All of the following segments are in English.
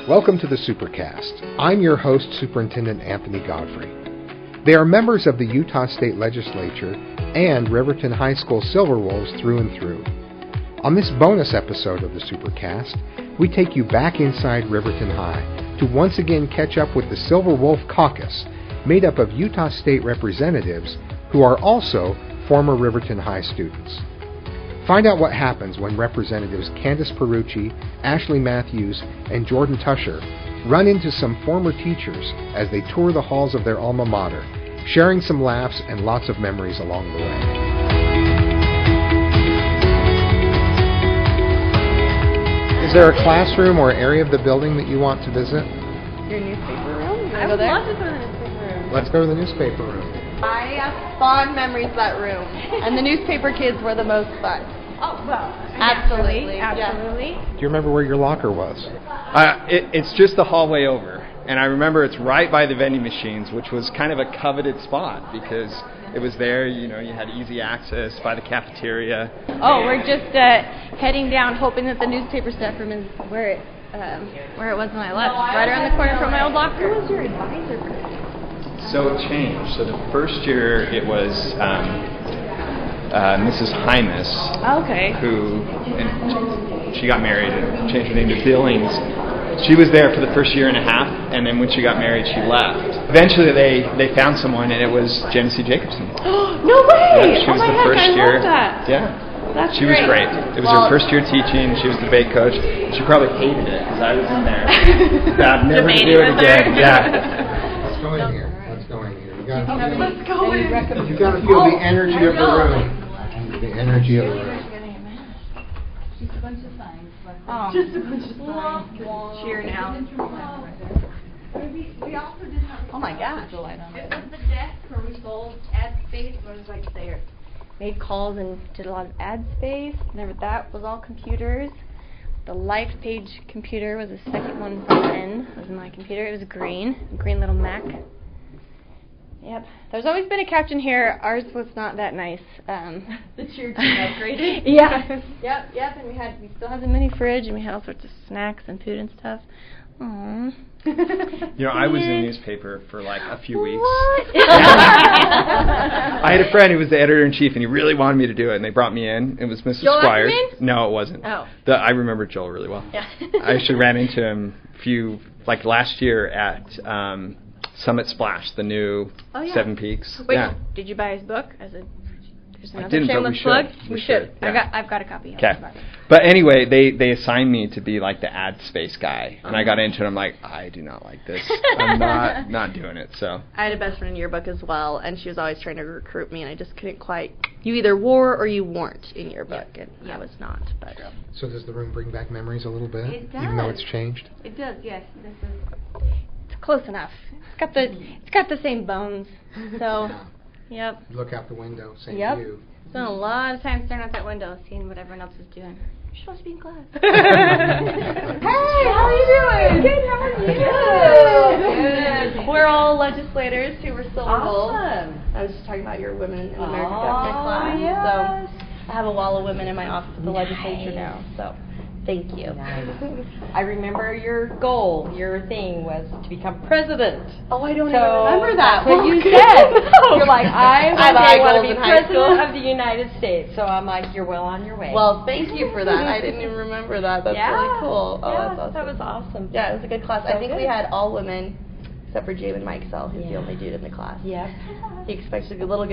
Welcome to the Supercast. I'm your host, Superintendent Anthony Godfrey. They are members of the Utah State Legislature and Riverton High School Silverwolves through and through. On this bonus episode of the Supercast, we take you back inside Riverton High to once again catch up with the Silverwolf Caucus, made up of Utah State representatives who are also former Riverton High students. Find out what happens when Representatives Candice Pierucci, Ashlee Matthews, and Jordan Teuscher run into some former teachers as they tour the halls of their alma mater, sharing some laughs and lots of memories along the way. Is there a classroom or area of the building that you want to visit? Your newspaper room? I would love to go to the newspaper room. Let's go to the newspaper room. I have fond memories of that room, and the newspaper kids were the most fun. Oh, well, Absolutely. Absolutely. Do you remember where your locker was? It's just the hallway over. And I remember it's right by the vending machines, which was kind of a coveted spot because it was there, you know, you had easy access by the cafeteria. Oh, we're just heading down, hoping that the newspaper staff room is where it was when I left. Right around the corner from my old locker. Who was your advisor for this? So it changed. So the first year it was Mrs. Hymas, Okay. and she got married and changed her name to Billings. She was there for the first year and a half, and then when she got married, she left. Eventually, they found someone, and it was Genesee Jacobson. No way! Yeah, she was my the heck, first I year. love that. Yeah. That's She was great. It was her first year teaching. She was the debate coach. She probably hated it because I was in there. Vowed never to do it again. Yeah. Let's go in here. Let's go in here. You gotta Let's go in. You gotta feel the energy of the room. The energy of the room. Just a bunch of signs. Oh. Just a bunch of signs. Cheer now. We also did have. Oh my gosh. It was the desk where we sold ad space. What was like there? Made calls and did a lot of ad space. That was all computers. The Life Page computer was the second one from N. Was my computer. It was a green little Mac. Yep. There's always been a couch in here. Ours was not that nice. The cheer team upgraded. Yeah. Yep. And we still have the mini fridge, and we had all sorts of snacks and food and stuff. Aww. You know, I was in the newspaper for like a few weeks. What? I had a friend who was the editor-in-chief, and he really wanted me to do it, and they brought me in. It was Mrs. Joel Squires. Ackerman? No, it wasn't. Oh. I remember Joel really well. Yeah. I actually ran into him last year at Summit Splash, the new Seven Peaks. Wait, yeah. Did you buy his book? There's another didn't, but shameless we should. plug. We should, yeah. I've got a copy. Okay. But anyway, they assigned me to be like the ad space guy, and I got into it. I'm like, I do not like this. I'm not doing it. So I had a best friend in yearbook as well, and she was always trying to recruit me, and I just couldn't quite. You either were or you weren't in yearbook, and I was not. But So does the room bring back memories a little bit? It does. Even though it's changed? It does. Yes. This is. It's close enough. It's got the same bones. So, yep. You look out the window, same Yep. view. Spent a lot of time staring out that window, seeing what everyone else is doing. You're supposed to be in class. hey, how are you doing? Good. How are you? Good. We're all legislators who were Silverwolves. Awesome. I was just talking about your Women in America Government class. yes. So I have a wall of women in my office at the legislature now. So thank you. Nice. I remember your goal, your thing was to become president. Oh, I don't even remember that. That's what you Good said. to know. You're like, I had want to goals be in high school. president of the United States. So I'm like, you're well on your way. Well, thank you for that. I didn't even remember that. That's really cool. Oh, yeah, that's awesome. that was awesome. Yeah, it was a good class. So I think we good. had all women except for Jamin Mikesell, who's the Yeah. only dude in the class. Yeah. He expects to get a little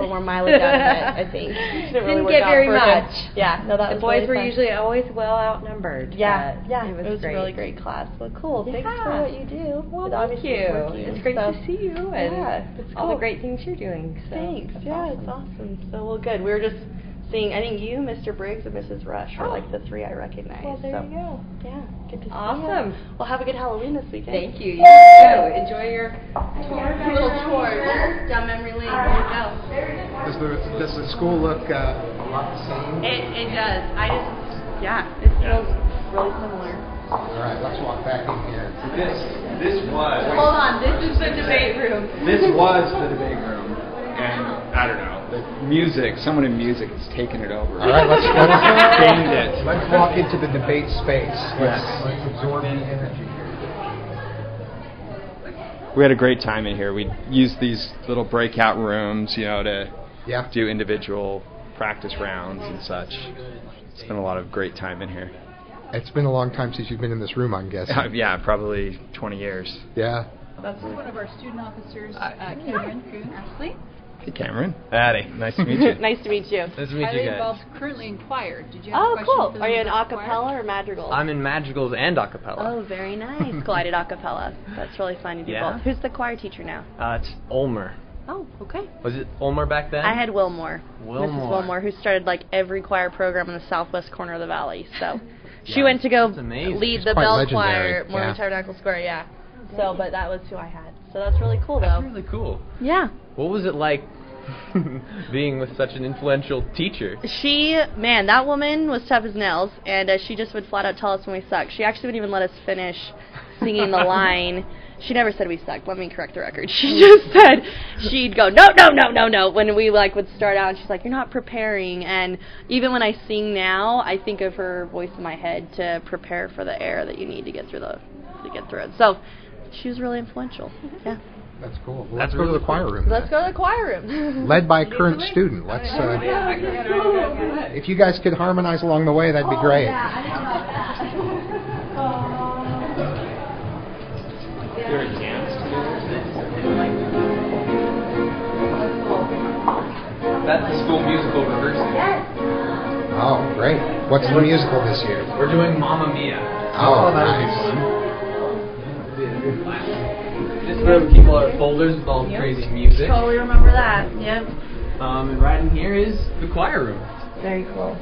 more mileage out of it, I think. Didn't get very much. Yeah, no, that The was boys really were fun. usually always well outnumbered. Yeah, but it was great. a really great class. Well, cool. Yeah. Thanks for what you do. Well, It thank obviously you. is working, It's great so. to see you and It's all the cool. great things you're doing. So Thanks. that's Yeah, awesome. it's awesome. So, well, good. We were just seeing, I think you, Mr. Briggs, and Mrs. Rush were like the three I recognized. Well, there so. you go. Yeah, good to see Awesome. you. Well, have a good Halloween this weekend. Thank you. You go. Enjoy your Little tour down memory lane. Here we go. Does the school look a lot the same? It does. It feels really similar. All right, let's walk back in here. This was. Hold on, this is the debate room. This was the debate room, and I don't know. The music, someone in music has taken it over. All right, let's gained it. Let's walk into the debate space. Yes. Let's absorb the energy here. We had a great time in here. We used these little breakout rooms, to do individual practice rounds and such. It's been a lot of great time in here. It's been a long time since you've been in this room, I'm guessing. Yeah, probably 20 years. Yeah. That's one of our student officers, Cameron Kuhn. Ashlee. Hey, Cameron. Howdy. Nice to meet you. Nice to meet you. Nice to meet Highly you guys. involved currently in choir. Did you have a Oh, question? cool. for Are you in them a about choir? cappella or madrigals? I'm in madrigals and a cappella. Oh, very nice. Cool. I did a cappella. That's really fun. You do Yeah? both. Who's the choir teacher now? It's Ulmer. Oh, okay. Was it Ulmer back then? I had Wilmore. Wilmore. Mrs. Wilmore, who started like every choir program in the southwest corner of the valley. So she Yeah, went to go that's amazing. lead She's the quite bell legendary, choir at Mormon yeah. Tabernacle Square. Yeah. So, but that was who I had. So that's really cool, though. That's really cool. Yeah. What was it like being with such an influential teacher? Man, that woman was tough as nails, and she just would flat out tell us when we sucked. She actually wouldn't even let us finish singing the line. She never said we sucked. Let me correct the record. She just said she'd go no when we would start out. And she's like, you're not preparing. And even when I sing now, I think of her voice in my head to prepare for the air that you need to get through it. So she was really influential. Yeah. That's cool. Well, let's go to the choir room. Let's go to the choir room. Led by a current student. Let's. If you guys could harmonize along the way, that'd be great. There are jams That's the school musical rehearsal. Oh, great. What's the musical this year? We're doing Mamma Mia. Oh, nice. Just where people are folders with all the crazy music. Totally remember that. Yep. And right in here is the choir room. Very cool.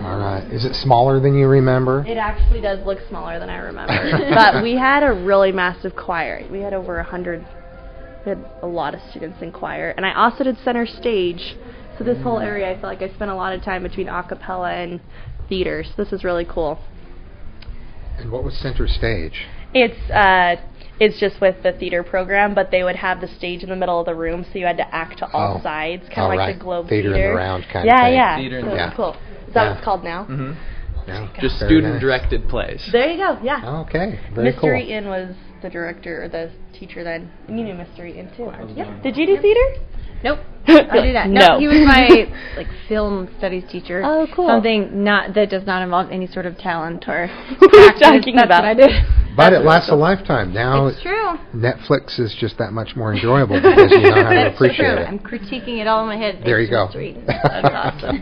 All right. Is it smaller than you remember? It actually does look smaller than I remember. But we had a really massive choir. We had over 100. We had a lot of students in choir. And I also did center stage. So this whole area, I feel like I spent a lot of time between a cappella and theater. So this is really cool. And what was center stage? It's just with the theater program, but they would have the stage in the middle of the room, so you had to act to all sides, kind of like right. the Globe Theater Theater. in the round kind of thing. Yeah. Theater in So the it's round. cool. Is that what it's called now? Mm-hmm. Yeah, Just very student-directed plays. There you go. Yeah. Okay, very Mr. cool. Eaton was the director or the teacher then. And you knew Mr. Eaton too. Yeah. Did you do theater? Nope. I do that. No. He was my film studies teacher. Oh, cool. Something that does not involve any sort of talent or Talking practice. That's about what I did. But it lasts a lifetime. Now It's true. Netflix is just that much more enjoyable because you know how to That's appreciate true. it. I'm critiquing it all in my head. There you go. That's awesome.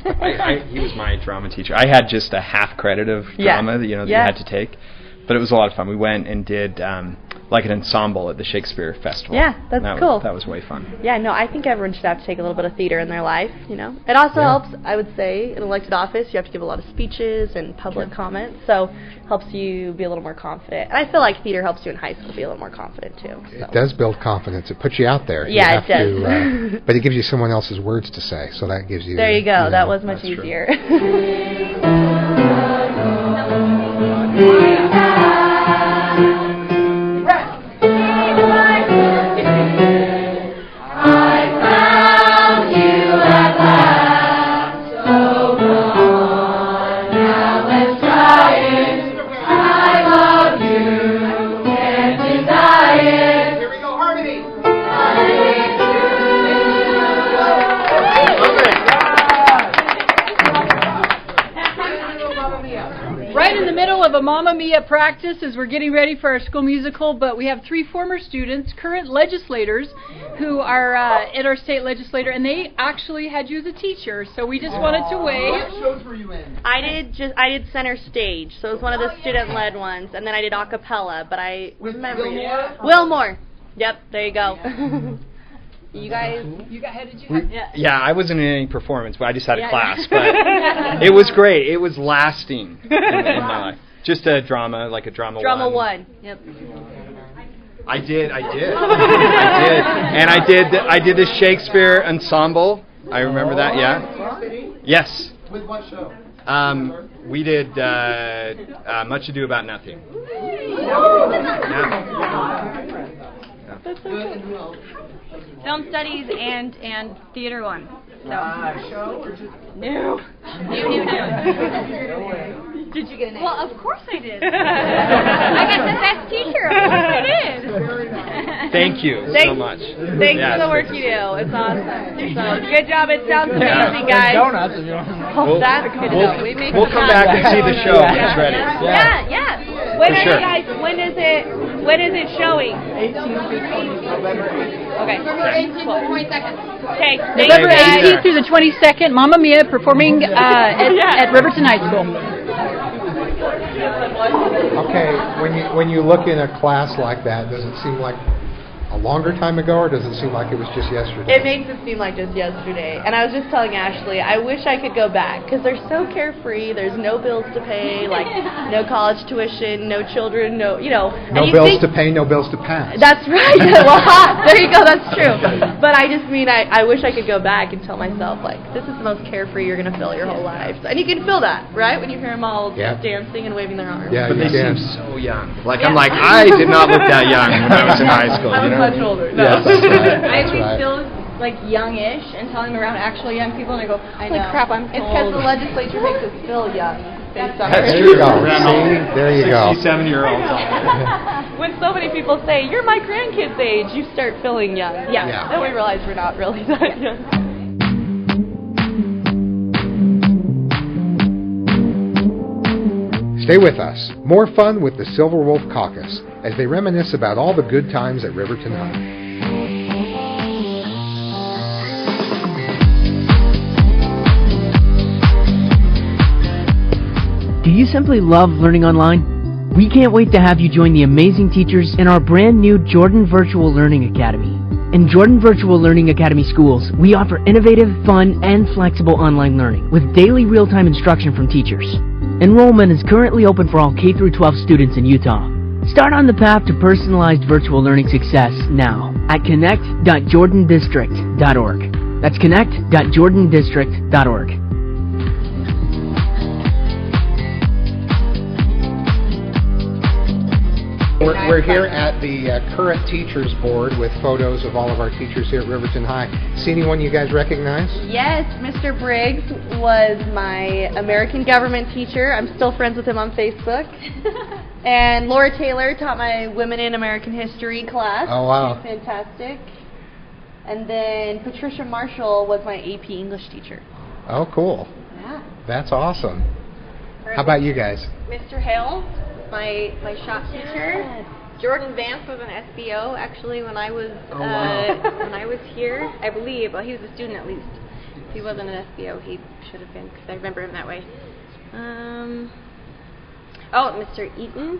He was my drama teacher. I had just a half credit of drama that you had to take, but it was a lot of fun. We went and did like an ensemble at the Shakespeare Festival. Yeah, that's cool. That was way fun. Yeah, no, I think everyone should have to take a little bit of theater in their life, It also helps, I would say, in elected office, you have to give a lot of speeches and public comments, so helps you be a little more confident. And I feel like theater helps you in high school be a little more confident, too. So. It does build confidence. It puts you out there. Yeah, it does. but it gives you someone else's words to say, so that gives you... There you go. That was much that's true. easier. Of a Mamma Mia practice as we're getting ready for our school musical, but we have 3 former students, current legislators, who are at our state legislature, and they actually had you as a teacher, so we just wanted to wave. What shows were you in? I did center stage, so it was one of the student-led ones, and then I did a cappella, but I remember Wilmore. Yep, there you go. You guys, Yeah, I wasn't in any performance, but I just had a class. But it was great. It was lasting in my life. Just a drama, like a drama one. Yep. I did, and I did the Shakespeare ensemble. I remember that. Yeah. Yes. With what show? We did Much Ado About Nothing. That's so cool. Film studies and theater one. So. No. Did you get an A? Well, of course I did. I got the best teacher. Of course I did. Thank you so much. Thanks for the work you do. It's awesome. So good job. It sounds amazing, guys. Donuts if you want. That's good to know. We'll come back and see the show when it's ready. Yeah. When For sure. guys? When is it showing? 18th through 20th, November 18th. Okay. November 18th to the 22nd. Okay. November 18th through the 22nd, Mamma Mia performing at Riverton High School. Okay, when you look in a class like that, does it seem like a longer time ago, or does it seem like it was just yesterday? It makes it seem like just yesterday. And I was just telling Ashlee, I wish I could go back, because they're so carefree. There's no bills to pay, like no college tuition, no children, no bills to pay, no bills to pass. That's right. Well, there you go. That's true. But I just mean I wish I could go back and tell myself, like, this is the most carefree you're going to feel your whole life. And you can feel that, right, when you hear them all dancing and waving their arms. Yeah, But they can. seem so young. Like I'm like, I did not look that young when I was in high school. I was much older. No. Yes, that's right. I That's always right. feel like youngish until I'm around actually young people, and I go, holy crap, I'm It's because the legislature makes us feel young. Based on That's There true. you go. Around See? There you go. 67-year-olds. When so many people say, you're my grandkid's age, you start feeling young. Yeah. Then we realize we're not really that young. Stay with us. More fun with the Silverwolf Caucus as they reminisce about all the good times at Riverton High. Do you simply love learning online? We can't wait to have you join the amazing teachers in our brand new Jordan Virtual Learning Academy. In Jordan Virtual Learning Academy schools, we offer innovative, fun, and flexible online learning with daily real-time instruction from teachers. Enrollment is currently open for all K-12 students in Utah. Start on the path to personalized virtual learning success now at connect.jordandistrict.org. That's connect.jordandistrict.org. We're here at the current teachers board with photos of all of our teachers here at Riverton High. See anyone you guys recognize? Yes, Mr. Briggs was my American government teacher. I'm still friends with him on Facebook. And Laura Taylor taught my Women in American History class. Oh, wow. She's fantastic. And then Patricia Marshall was my AP English teacher. Oh, cool. Yeah. That's awesome. How about you guys? Mr. Hale, my shop teacher. Jordan Vance was an SBO actually when I was when I was here, I believe. Well, he was a student at least. If he wasn't an SBO, he should have been because I remember him that way. Mr. Eaton.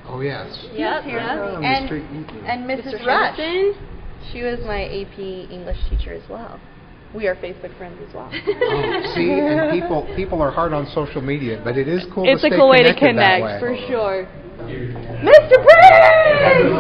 Oh, yes. Yep. Mr. Eaton. And Mrs. Mr. Rush. Harrison. She was my AP English teacher as well. We are Facebook friends as well. Oh, see, and people are hard on social media, but it is cool It's to a stay cool way to connected that connect, way. for sure. Mr. Briggs!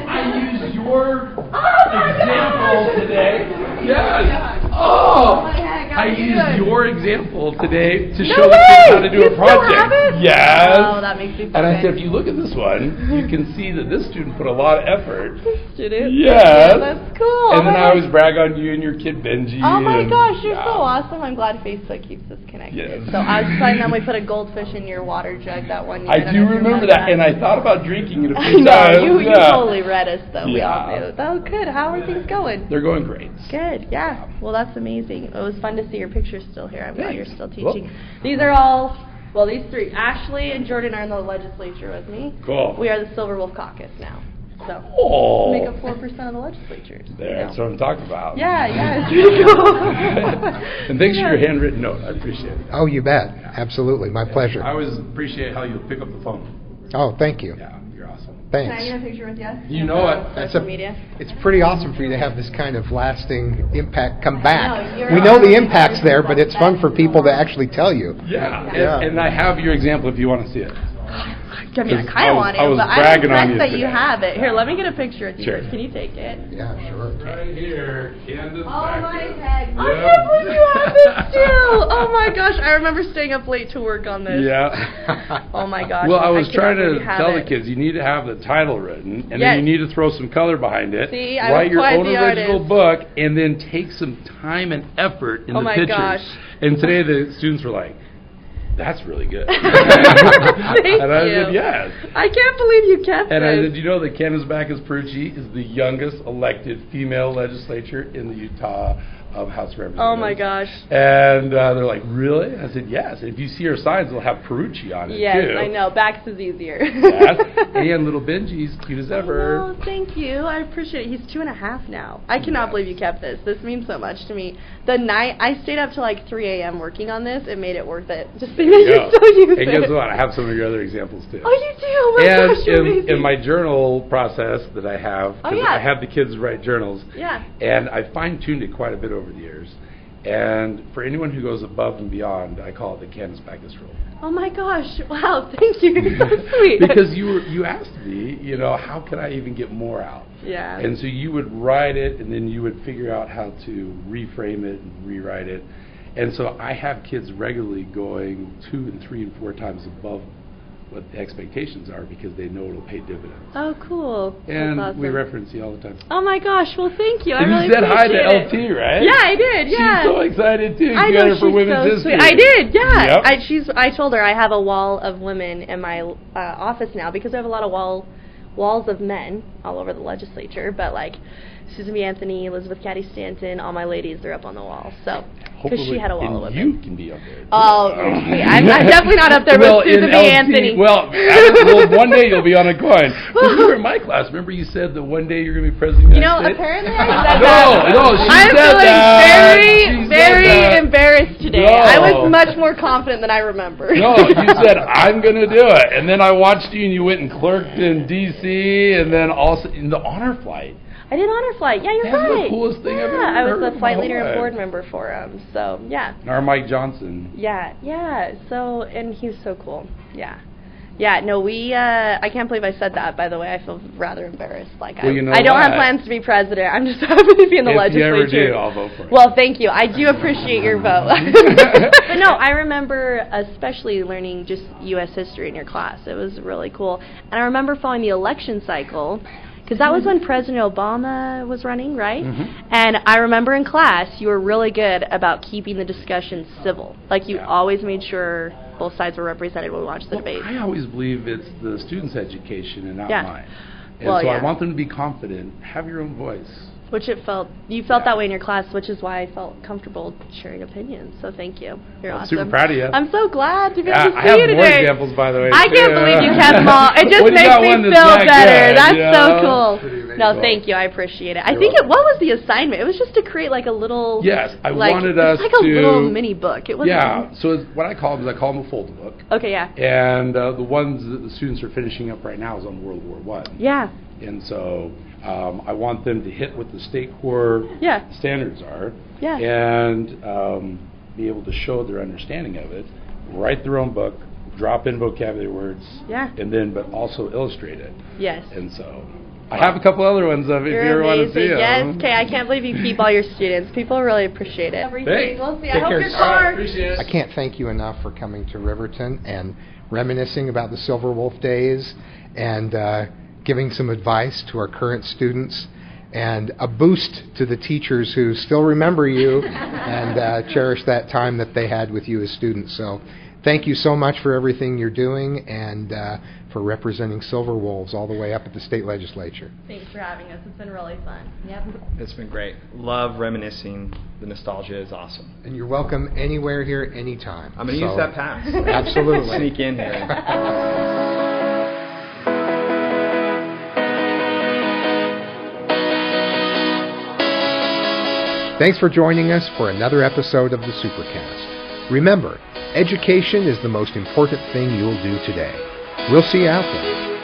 I used your example today. Yes. Oh, I used your example today to show the kids how to do a project. Yes. Oh, that makes me so And I good. said, if you look at this one, you can see that this student put a lot of effort. Student? Yes. Yeah, that's cool. And then I always brag on you and your kid Benji. Oh my and, gosh, you're yeah. so awesome. I'm glad Facebook keeps us connected. Yes. So I was telling them we put a goldfish in your water jug that one year. I don't do know if you remember that, and I thought about drinking it a I few know, times. you Yeah. totally read us though. We all Yeah. knew. Oh, good. How are things going? They're going great. Good, yeah. Well, that's amazing. It was fun to see your pictures still here. I'm glad you're still Cool. teaching. These are all, well, these three. Ashlee and Jordan are in the legislature with me. Cool. We are the Silverwolf Caucus now. So, Oh. make up 4% of the legislature. That's what I'm talking about. Yeah, it's really cool. And thanks for your handwritten note. I appreciate it. Oh, you bet. Absolutely. My pleasure. I always appreciate how you pick up the phone. Oh, thank you. Yeah, you're awesome. Can I Thanks. get a picture with you? You know it. That's Social media. It's pretty awesome for you to have this kind of lasting impact come back. No, you're We know the awesome. impact's there, but it's fun for people to actually tell you. Yeah. Yeah. And I have your example if you want to see it. I mean, I kind of want to, but I'm impressed that you have it. Here, let me get a picture of you. Sure. Can you take it? Yeah, sure. Right here, Candace. Oh my heck! I can't believe you have this too. Oh my gosh, I remember staying up late to work on this. Yeah. Oh my gosh. Well, I was trying to tell the kids you need to have the title written, and then you need to throw some color behind it. See, write your own original book, and then take some time and effort in the pictures. Gosh. And today the students were like, "That's really good." Thank and I said, "Yes." I can't believe you kept and this. I said, "You know that Candice Pierucci is the youngest elected female legislature in the Utah House of Representatives." Oh my gosh. And they're like, "Really?" I said, "Yes." And if you see her signs, they'll have Pierucci on it too. Yes, I know. Backs is easier. Yes. And little Benji's cute as ever. Oh, thank you. I appreciate it. He's 2.5 now. I cannot believe you kept this. This means so much to me. The night I stayed up till like 3 a.m. working on this, it made it worth it. Just because you still use it. And guess what? I have some of your other examples too. Oh, you do? Oh my gosh, and in my journal process that I have, because I have the kids write journals, and I fine-tuned it quite a bit over the years. And for anyone who goes above and beyond, I call it the Candice Pierucci rule. Oh my gosh! Wow, thank you. You're so sweet. Because you asked me, how can I even get more out? Yeah. And so you would write it, and then you would figure out how to reframe it and rewrite it. And so I have kids regularly going 2 and 3 and 4 times above what the expectations are because they know it'll pay dividends. Oh, cool. And That's awesome. we reference you all the time. Oh my gosh! Well, thank you. I and really you said hi to appreciate LT, right? Yeah, I did. Yeah. She's so excited too. I You know, got her for she's Women's so History. sweet. I did. Yeah. Yep. I told her I have a wall of women in my office now because I have a lot of walls of men all over the legislature, but like Susan B. Anthony, Elizabeth Cady Stanton, all my ladies, they're up on the wall. So, because she had a wall of women. You can be up there. Oh, I'm definitely not up there with Susan B. Anthony. Well, one day you'll be on a coin. When you were in my class, remember you said that one day you're going to be president of the United States? Apparently I said that. No, she I'm said that. feeling very embarrassed today. No. I was much more confident than I remember. No, you said, I'm going to do it. And then I watched you and you went and clerked in D.C. and then also in the honor flight. I did honor flight. Yeah, you're That's right. the coolest thing I've ever I was heard the flight leader life. and board member for him. So, yeah. Our Mike Johnson. Yeah. So, and he was so cool. Yeah. Yeah, no, I can't believe I said that, by the way. I feel rather embarrassed. Like, well, I don't have plans to be president. I'm just happy to be in the legislature. If you ever do, I'll vote for it. Well, thank you. I do appreciate your vote. But no, I remember especially learning just U.S. history in your class. It was really cool. And I remember following the election cycle, because that was when President Obama was running, right? Mm-hmm. And I remember in class, you were really good about keeping the discussion civil. Like, you always made sure both sides were represented when we watched the debate. I always believe it's the student's education and not mine. And I want them to be confident. Have your own voice. Which you felt that way in your class, which is why I felt comfortable sharing opinions. So thank you. You're awesome. Super proud of you. I'm so glad to be able to see you today. I have more examples, by the way. I can't believe you kept them all. It just makes me feel better. That's so cool. No, thank you. I appreciate it. I think what was the assignment? It was just to create like a little. Yes, I wanted us to. It's like a little mini book. It wasn't. So what I call them is a fold book. Okay, yeah. And the ones that the students are finishing up right now is on World War I. Yeah. And so I want them to hit what the state core standards are and be able to show their understanding of it, write their own book, drop in vocabulary words, and then but also illustrate it. Yes. And so I have a couple other ones of it if you ever want to see them. Yes, okay, I can't believe you keep all your students. People really appreciate it. Everything. We'll see. I hope your car. I can't thank you enough for coming to Riverton and reminiscing about the Silverwolf days and giving some advice to our current students and a boost to the teachers who still remember you and cherish that time that they had with you as students. So thank you so much for everything you're doing and for representing Silverwolves all the way up at the state legislature. Thanks for having us. It's been really fun. Yep. It's been great. Love reminiscing. The nostalgia is awesome. And you're welcome anywhere here, anytime. I'm going to use that pass. Absolutely. Sneak in here. Thanks for joining us for another episode of the Supercast. Remember, education is the most important thing you'll do today. We'll see you out there.